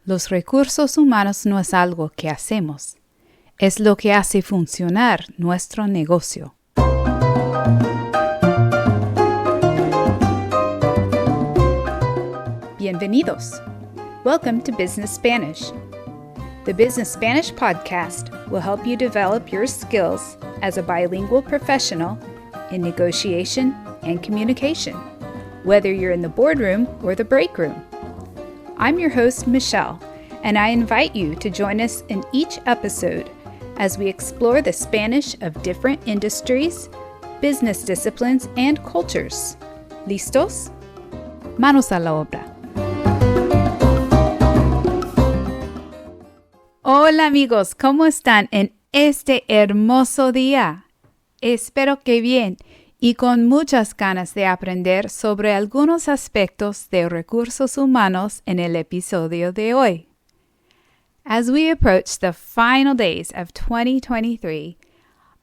Los recursos humanos no es algo que hacemos, es lo que hace funcionar nuestro negocio. Bienvenidos. Welcome to Business Spanish. The Business Spanish Podcast will help you develop your skills as a bilingual professional in negotiation and communication, whether you're in the boardroom or the break room. I'm your host, Michelle, and I invite you to join us in each episode as we explore the Spanish of different industries, business disciplines, and cultures. ¿Listos? Manos a la obra. Hola amigos, ¿cómo están en este hermoso día? Espero que bien y con muchas ganas de aprender sobre algunos aspectos de recursos humanos en el episodio de hoy. As we approach the final days of 2023,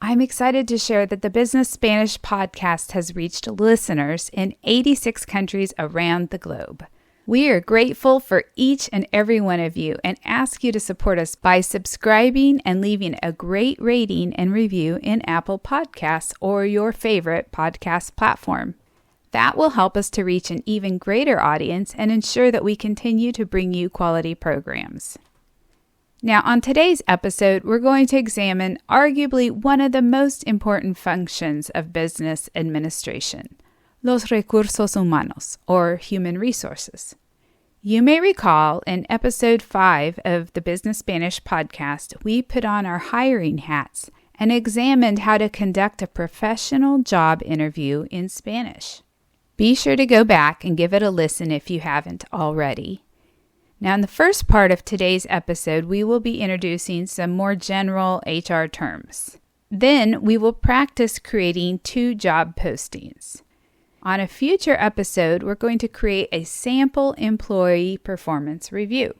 I'm excited to share that the Business Spanish Podcast has reached listeners in 86 countries around the globe. We are grateful for each and every one of you and ask you to support us by subscribing and leaving a great rating and review in Apple Podcasts or your favorite podcast platform. That will help us to reach an even greater audience and ensure that we continue to bring you quality programs. Now, on today's episode, we're going to examine arguably one of the most important functions of business administration, los recursos humanos, or human resources. You may recall in episode 5 of the Business Spanish Podcast, we put on our hiring hats and examined how to conduct a professional job interview in Spanish. Be sure to go back and give it a listen if you haven't already. Now, in the first part of today's episode, we will be introducing some more general HR terms. Then, we will practice creating 2 job postings. On a future episode, we're going to create a sample employee performance review.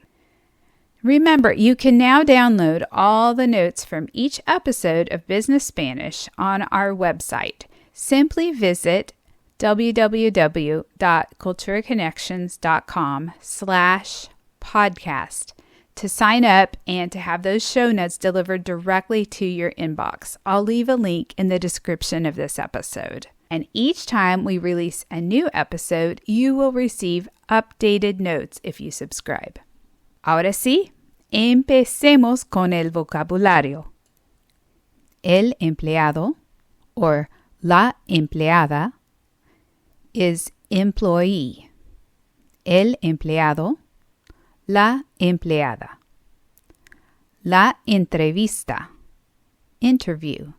Remember, you can now download all the notes from each episode of Business Spanish on our website. Simply visit www.culturaconnections.com/podcast to sign up and to have those show notes delivered directly to your inbox. I'll leave a link in the description of this episode. And each time we release a new episode, you will receive updated notes if you subscribe. Ahora sí, empecemos con el vocabulario. El empleado, or la empleada, is employee. El empleado, la empleada. La entrevista, interview.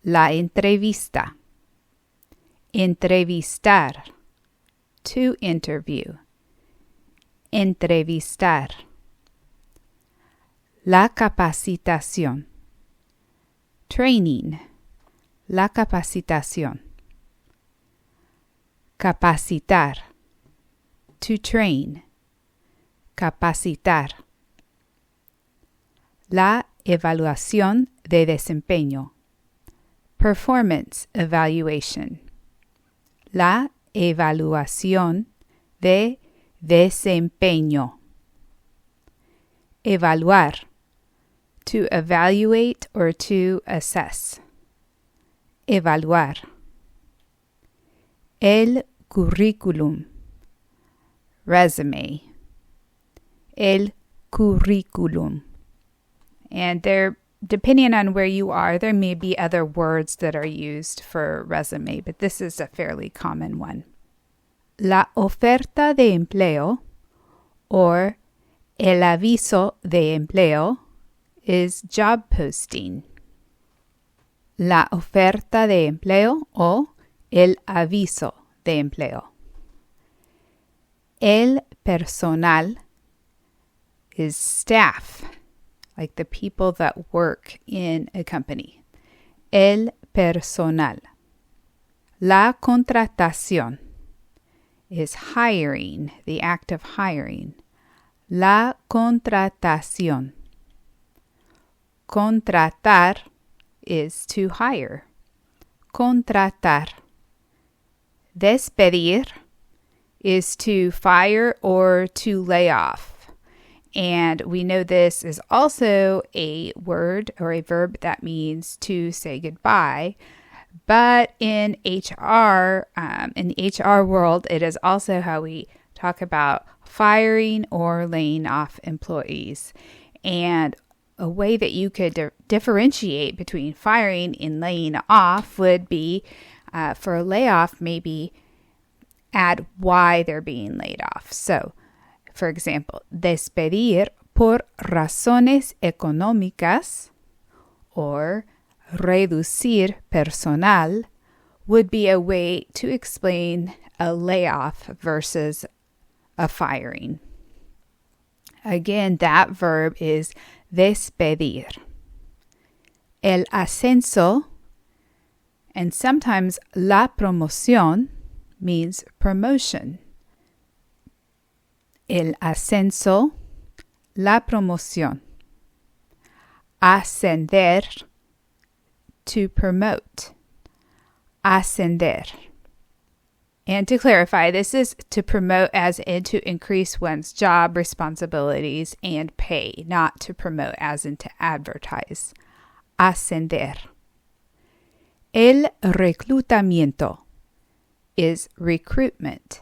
La entrevista. Entrevistar, to interview. Entrevistar. La capacitación. Training. La capacitación. Capacitar. To train. Capacitar. La evaluación de desempeño. Performance evaluation. La evaluación de desempeño. Evaluar, to evaluate or to assess. Evaluar. El currículum, resume. El currículum. And depending on where you are, there may be other words that are used for resume, but this is a fairly common one. La oferta de empleo, or el aviso de empleo, is job posting. La oferta de empleo o el aviso de empleo. El personal is staff, like the people that work in a company. El personal. La contratación is hiring, the act of hiring. La contratación. Contratar is to hire. Contratar. Despedir is to fire or to lay off. And we know this is also a word or a verb that means to say goodbye. But in HR, in the HR world, it is also how we talk about firing or laying off employees. And a way that you could differentiate between firing and laying off would be for a layoff, maybe add why they're being laid off. So, for example, despedir por razones económicas or reducir personal would be a way to explain a layoff versus a firing. Again, that verb is despedir. El ascenso, and sometimes la promoción, means promotion. El ascenso, la promoción. Ascender, to promote. Ascender. And to clarify, this is to promote as in to increase one's job responsibilities and pay, not to promote as in to advertise. Ascender. El reclutamiento is recruitment.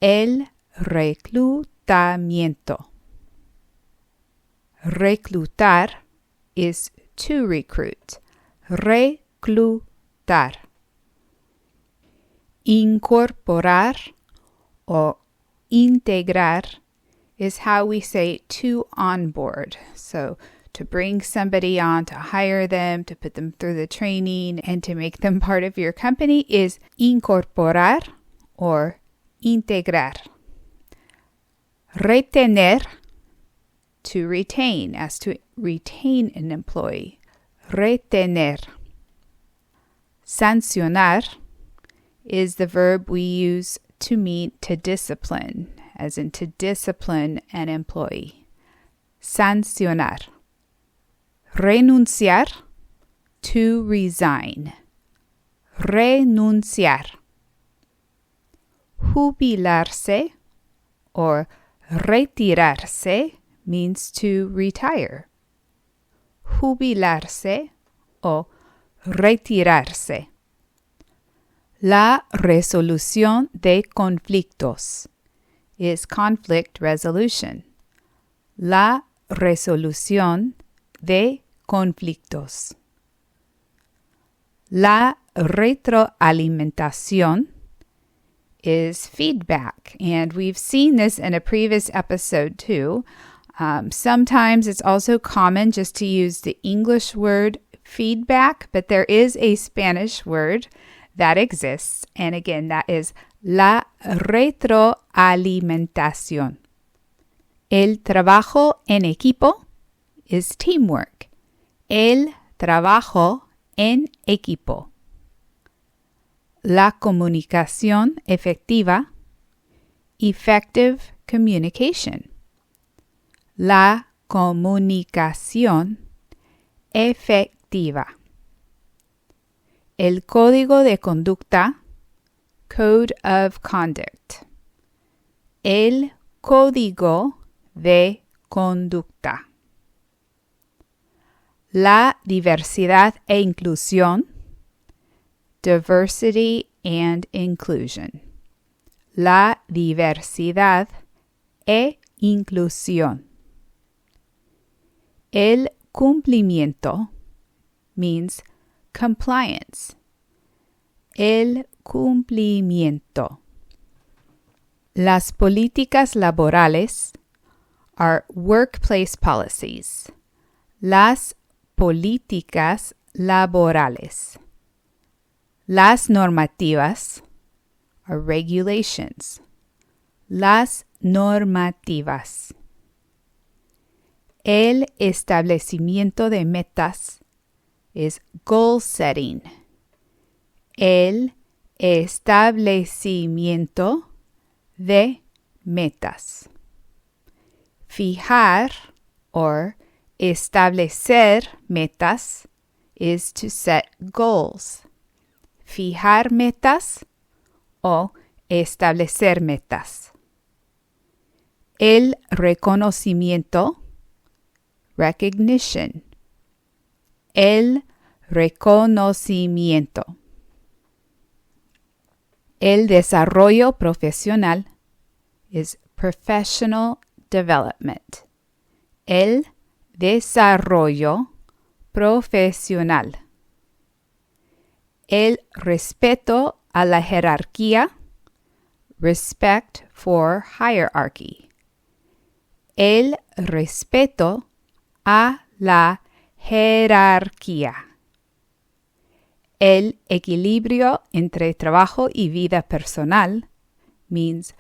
El reclutamiento. Reclutar is to recruit. Reclutar. Incorporar or integrar is how we say to onboard. So to bring somebody on, to hire them, to put them through the training, and to make them part of your company is incorporar or integrar. Retener, to retain, as to retain an employee. Retener. Sancionar is the verb we use to mean to discipline, as in to discipline an employee. Sancionar. Renunciar, to resign. Renunciar. Jubilarse or retirarse means to retire. Jubilarse o retirarse. La resolución de conflictos is conflict resolution. La resolución de conflictos. La retroalimentación is feedback, and we've seen this in a previous episode too. Sometimes it's also common just to use the English word feedback, but there is a Spanish word that exists, and again, that is la retroalimentación. El trabajo en equipo is teamwork. El trabajo en equipo. La comunicación efectiva, effective communication. La comunicación efectiva. El código de conducta, code of conduct. El código de conducta. La diversidad e inclusión, diversity and inclusion. La diversidad e inclusión. El cumplimiento means compliance. El cumplimiento. Las políticas laborales are workplace policies. Las políticas laborales. Las normativas are regulations. Las normativas. El establecimiento de metas is goal setting. El establecimiento de metas. Fijar or establecer metas is to set goals. Fijar metas o establecer metas. El reconocimiento, recognition. El reconocimiento. El desarrollo profesional is professional development. El desarrollo profesional. El respeto a la jerarquía, respect for hierarchy. El respeto a la jerarquía. El equilibrio entre trabajo y vida personal means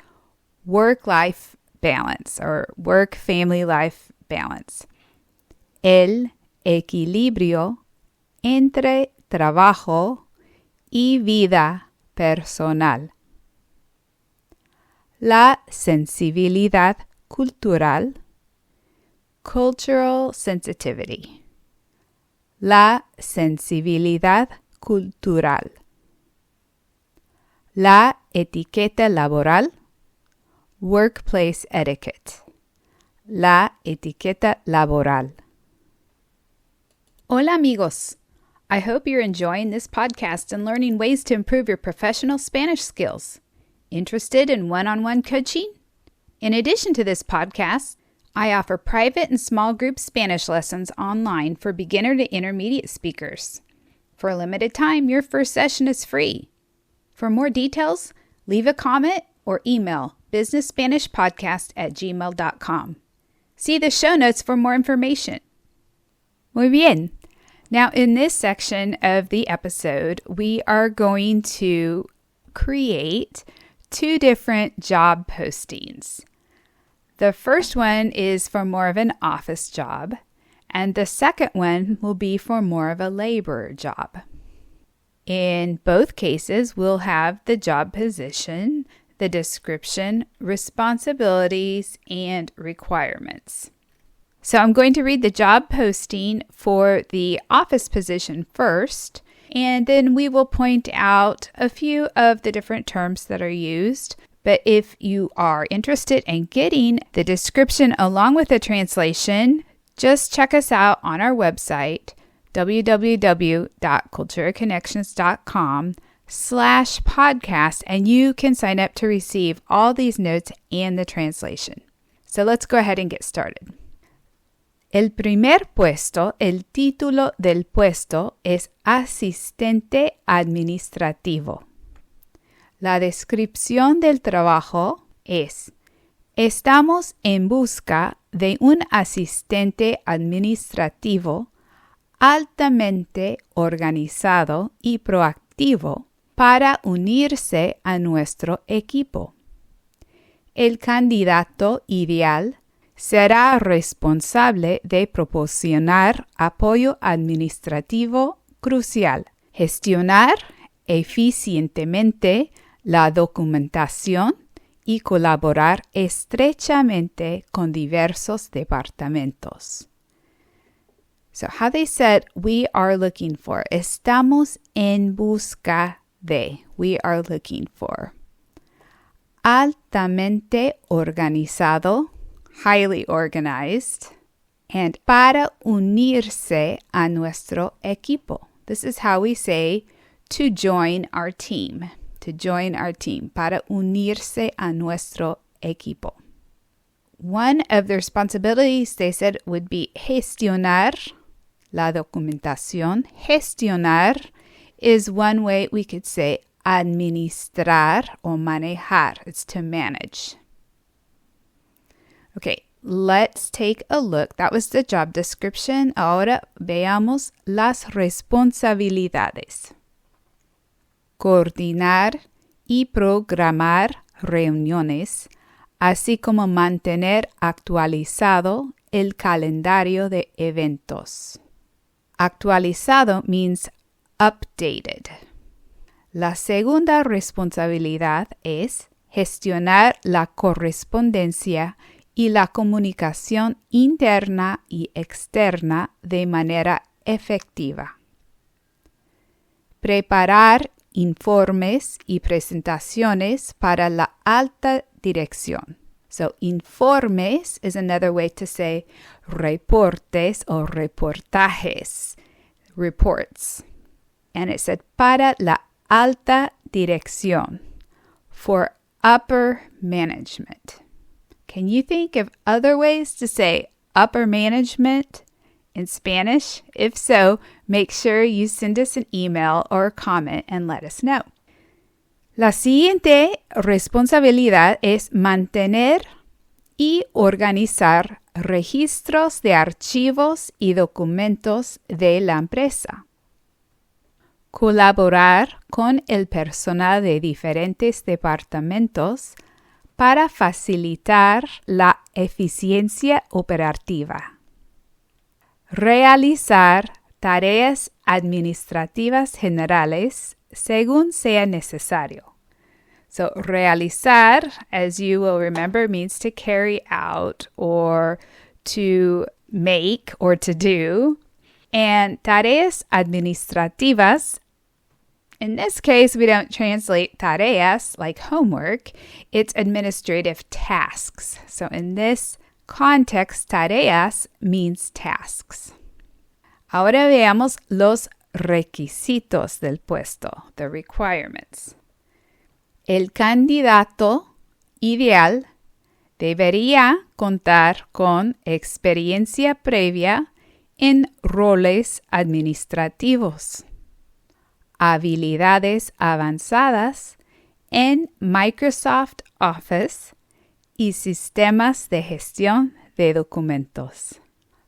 work-life balance or work-family life balance. El equilibrio entre trabajo y vida personal. La sensibilidad cultural, cultural sensitivity. La sensibilidad cultural. La etiqueta laboral, workplace etiquette. La etiqueta laboral. Hola amigos! I hope you're enjoying this podcast and learning ways to improve your professional Spanish skills. Interested in one-on-one coaching? In addition to this podcast, I offer private and small group Spanish lessons online for beginner to intermediate speakers. For a limited time, your first session is free. For more details, leave a comment or email BusinessSpanishPodcast@gmail.com. See the show notes for more information. Muy bien. Now, in this section of the episode, we are going to create 2 different job postings. The first one is for more of an office job, and the second one will be for more of a labor job. In both cases, we'll have the job position, the description, responsibilities, and requirements. So I'm going to read the job posting for the office position first, and then we will point out a few of the different terms that are used. But if you are interested in getting the description along with the translation, just check us out on our website, www.culturaconnections.com/podcast, and you can sign up to receive all these notes and the translation. So let's go ahead and get started. El primer puesto, el título del puesto es asistente administrativo. La descripción del trabajo es: estamos en busca de un asistente administrativo altamente organizado y proactivo para unirse a nuestro equipo. El candidato ideal será responsable de proporcionar apoyo administrativo crucial, gestionar eficientemente la documentación y colaborar estrechamente con diversos departamentos. So how they said we are looking for. Estamos en busca de. We are looking for. Altamente organizado, highly organized, and para unirse a nuestro equipo. This is how we say to join our team. To join our team. Para unirse a nuestro equipo. One of the responsibilities they said would be gestionar la documentación. Gestionar is one way we could say administrar o manejar. It's to manage. Okay, let's take a look. That was the job description. Ahora veamos las responsabilidades. Coordinar y programar reuniones, así como mantener actualizado el calendario de eventos. Actualizado means updated. La segunda responsabilidad es gestionar la correspondencia y la comunicación interna y externa de manera efectiva. Preparar informes y presentaciones para la alta dirección. So informes is another way to say reportes o reportajes, reports. And it said para la alta dirección, for upper management. Can you think of other ways to say upper management in Spanish? If so, make sure you send us an email or a comment and let us know. La siguiente responsabilidad es mantener y organizar registros de archivos y documentos de la empresa. Colaborar con el personal de diferentes departamentos para facilitar la eficiencia operativa. Realizar tareas administrativas generales según sea necesario. So, realizar, as you will remember, means to carry out or to make or to do. And tareas administrativas, in this case, we don't translate tareas like homework. It's administrative tasks. So, in this context, tareas means tasks. Ahora veamos los requisitos del puesto, the requirements. El candidato ideal debería contar con experiencia previa en roles administrativos, habilidades avanzadas en Microsoft Office y sistemas de gestión de documentos,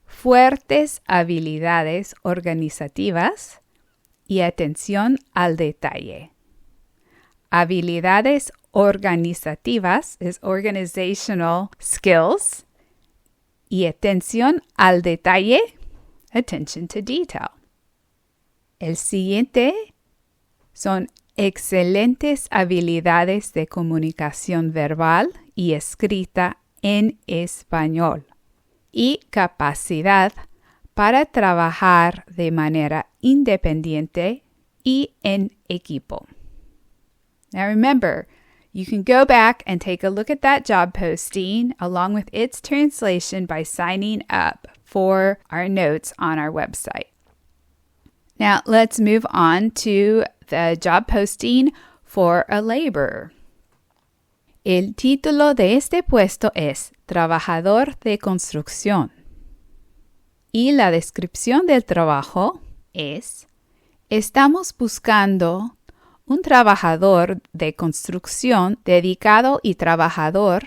fuertes habilidades organizativas y atención al detalle. Habilidades organizativas es organizational skills y atención al detalle, attention to detail. El siguiente son excelentes habilidades de comunicación verbal y escrita en español y capacidad para trabajar de manera independiente y en equipo. Now remember, you can go back and take a look at that job posting along with its translation by signing up for our notes on our website. Now let's move on to the job posting for a laborer. El título de este puesto es Trabajador de Construcción. Y la descripción del trabajo es: estamos buscando un trabajador de construcción dedicado y trabajador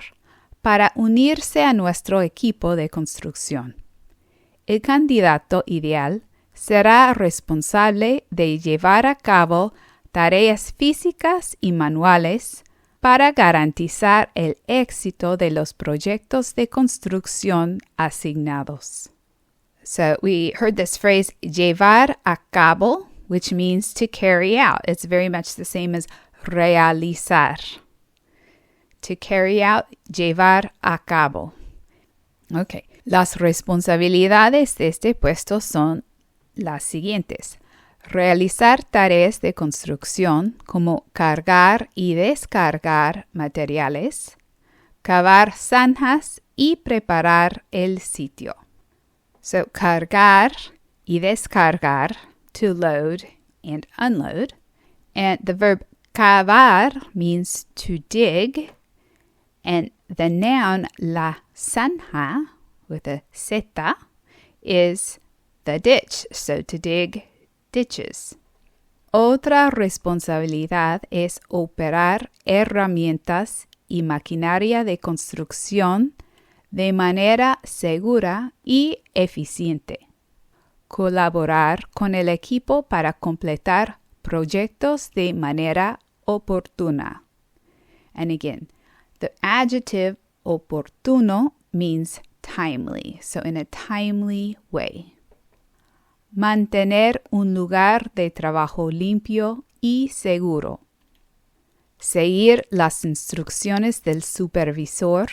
para unirse a nuestro equipo de construcción. El candidato ideal será responsable de llevar a cabo tareas físicas y manuales para garantizar el éxito de los proyectos de construcción asignados. So we heard this phrase, llevar a cabo, which means to carry out. It's very much the same as realizar. To carry out, llevar a cabo. Okay. Las responsabilidades de este puesto son las siguientes: realizar tareas de construcción como cargar y descargar materiales, cavar zanjas y preparar el sitio. So, cargar y descargar, to load and unload. And the verb cavar means to dig. And the noun la zanja, with a zeta, is the ditch, so to dig ditches. Otra responsabilidad es operar herramientas y maquinaria de construcción de manera segura y eficiente. Colaborar con el equipo para completar proyectos de manera oportuna. And again, the adjective oportuno means timely, so in a timely way. Mantener un lugar de trabajo limpio y seguro. Seguir las instrucciones del supervisor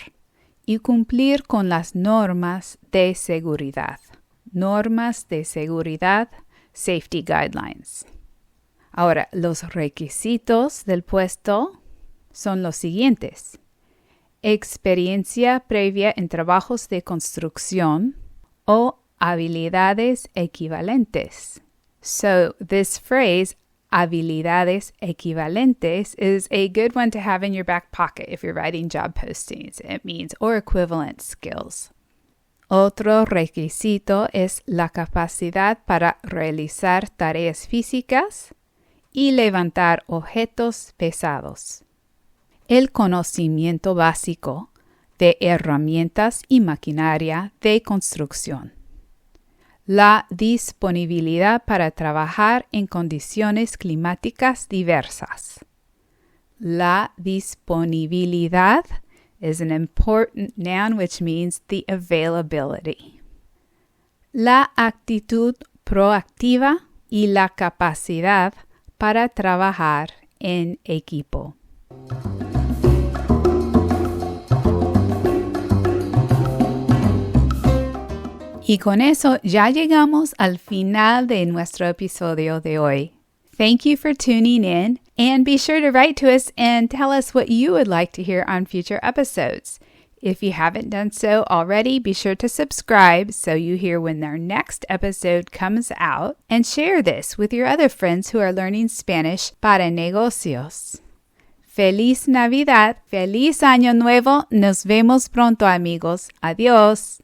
y cumplir con las normas de seguridad. Normas de seguridad, safety guidelines. Ahora, los requisitos del puesto son los siguientes: experiencia previa en trabajos de construcción o habilidades equivalentes. So this phrase, habilidades equivalentes, is a good one to have in your back pocket if you're writing job postings. It means or equivalent skills. Otro requisito es la capacidad para realizar tareas físicas y levantar objetos pesados. El conocimiento básico de herramientas y maquinaria de construcción. La disponibilidad para trabajar en condiciones climáticas diversas. La disponibilidad is an important noun which means the availability. La actitud proactiva y la capacidad para trabajar en equipo. Y con eso ya llegamos al final de nuestro episodio de hoy. Thank you for tuning in, and be sure to write to us and tell us what you would like to hear on future episodes. If you haven't done so already, be sure to subscribe so you hear when our next episode comes out, and share this with your other friends who are learning Spanish para negocios. Feliz Navidad, feliz Año Nuevo, nos vemos pronto amigos, adiós.